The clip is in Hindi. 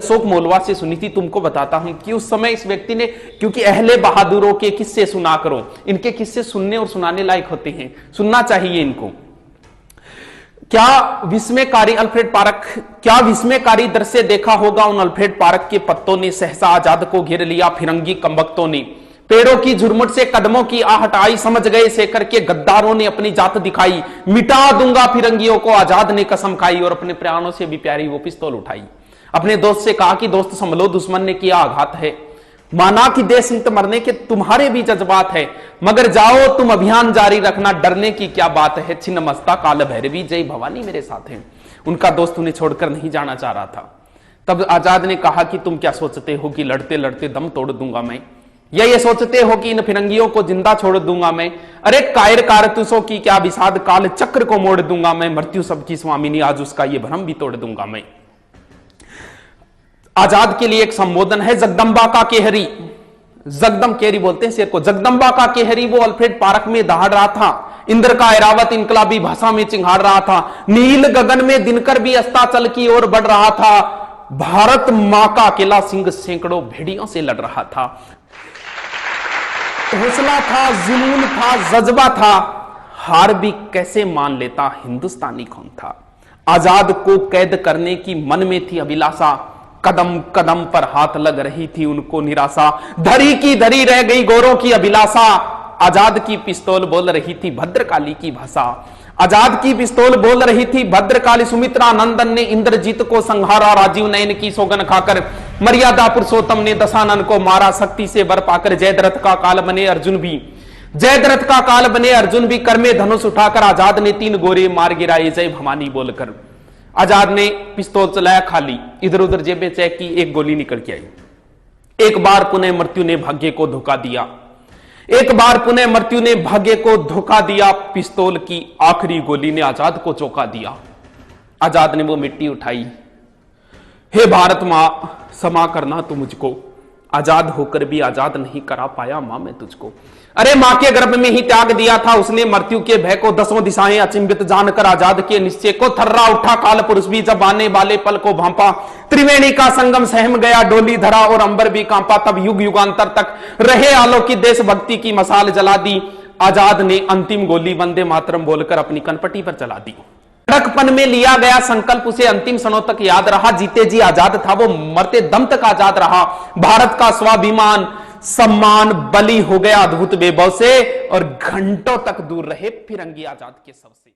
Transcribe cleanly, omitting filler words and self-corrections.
अशोक मोल्वा से सुनी थी। तुमको बताता हूं कि उस समय इस व्यक्ति ने, क्योंकि अहले बहादुरों के किस्से सुना करो, इनके किस्से सुनने और सुनाने लायक होते हैं, सुनना चाहिए इनको। क्या विस्मयकारी दृश्य देखा होगा उन अल्फ्रेड पार्क के पत्तों ने, सहसा आजाद को घेर लिया फिरंगी कमबख्तों ने। पेड़ों की झुरमुट से कदमों की आहट आई, समझ गए शेखर के गद्दारों ने अपनी जात दिखाई। मिटा दूंगा फिरंगियों को, आजाद ने कसम खाई, और अपने प्राणों से भी प्यारी वो पिस्तौल उठाई। अपने दोस्त से कहा कि दोस्त संभलो, दुश्मन ने किया आघात है। माना कि देश हित मरने के तुम्हारे भी जज्बात है, मगर जाओ तुम अभियान जारी रखना, डरने की क्या बात है। छिन्न मस्ता काल भैरवी, जय भवानी मेरे साथ है। उनका दोस्त उन्हें छोड़कर नहीं जाना चाह रहा था। तब आजाद ने कहा कि तुम क्या सोचते हो कि लड़ते लड़ते दम तोड़ दूंगा मैं, या ये सोचते हो कि इन फिरंगियों को जिंदा छोड़ दूंगा मैं। अरे कायर कारतूसों की क्या विषाद, काल चक्र को मोड़ दूंगा मैं। मृत्यु सबकी स्वामिनी, आज उसका ये भ्रम भी तोड़ दूंगा मैं। आजाद के लिए एक संबोधन है, जगदंबा का केहरी, जगदम केहरी बोलते हैं शेर को, जगदंबा का केहरी वो अल्फ्रेड पार्क में दहाड़ रहा था। इंद्र का ऐरावत इनकलाबी भाषा में चिंगाड़ रहा था। नील गगन में दिनकर भी अस्ताचल की ओर बढ़ रहा था। भारत मां का अकेला सिंह सैकड़ों भेड़ियों से लड़ रहा था। हौसला था, जुनून था, जज्बा था, हार भी कैसे मान लेता हिंदुस्तानी कौन था। आजाद को कैद करने की मन में थी अभिलाषा, कदम कदम पर हाथ लग रही थी उनको निराशा। धरी की धरी रह गई गोरों की अभिलाषा, आजाद की पिस्तौल बोल रही थी भद्रकाली की भाषा। आजाद की पिस्तौल बोल रही थी भद्रकाली। सुमित्रा नंदन ने इंद्रजीत को संहारा, राजीव नयन की सौगन खाकर। मर्यादा पुरुषोत्तम ने दशानन को मारा, शक्ति से वर पाकर। जयद्रथ का काल बने अर्जुन भी, जयद्रथ का काल बने अर्जुन भी। कर में धनुष उठाकर आजाद ने 3 गोरे मार गिराए, जय भवानी बोलकर। आजाद ने पिस्तौल चलाया खाली, इधर उधर जेबें चेक की, एक गोली निकल के आई। एक बार पुनः मृत्यु ने भाग्य को धोखा दिया, एक बार पुनः मृत्यु ने भाग्य को धोखा दिया। पिस्तौल की आखिरी गोली ने आजाद को चौंका दिया। आजाद ने वो मिट्टी उठाई, हे भारत मां क्षमा करना तू मुझको, आजाद होकर भी आजाद नहीं करा पाया मां मैं तुझको। अरे मां के गर्भ में ही त्याग दिया था उसने मृत्यु के भय को, 10 दिशाएं अचिंभित जानकर आजाद के निश्चय को। थर्रा उठा काल पुरुष भी जब आने वाले पल को भांपा। त्रिवेणी का संगम सहम गया, डोली धरा और अंबर भी कांपा। तब युग युगांतर तक रहे आलोकित देशभक्ति की मसाल जला दी। आजाद ने अंतिम गोली वंदे मातरम बोलकर अपनी कनपटी पर चला दी। लड़कपन में लिया गया संकल्प उसे अंतिम क्षणों तक याद रहा। जीते जी आजाद था वो, मरते दम तक आजाद रहा। भारत का स्वाभिमान सम्मान बलि हो गया अद्भुत वैभव से, और घंटों तक दूर रहे फिरंगी आजाद के शव से।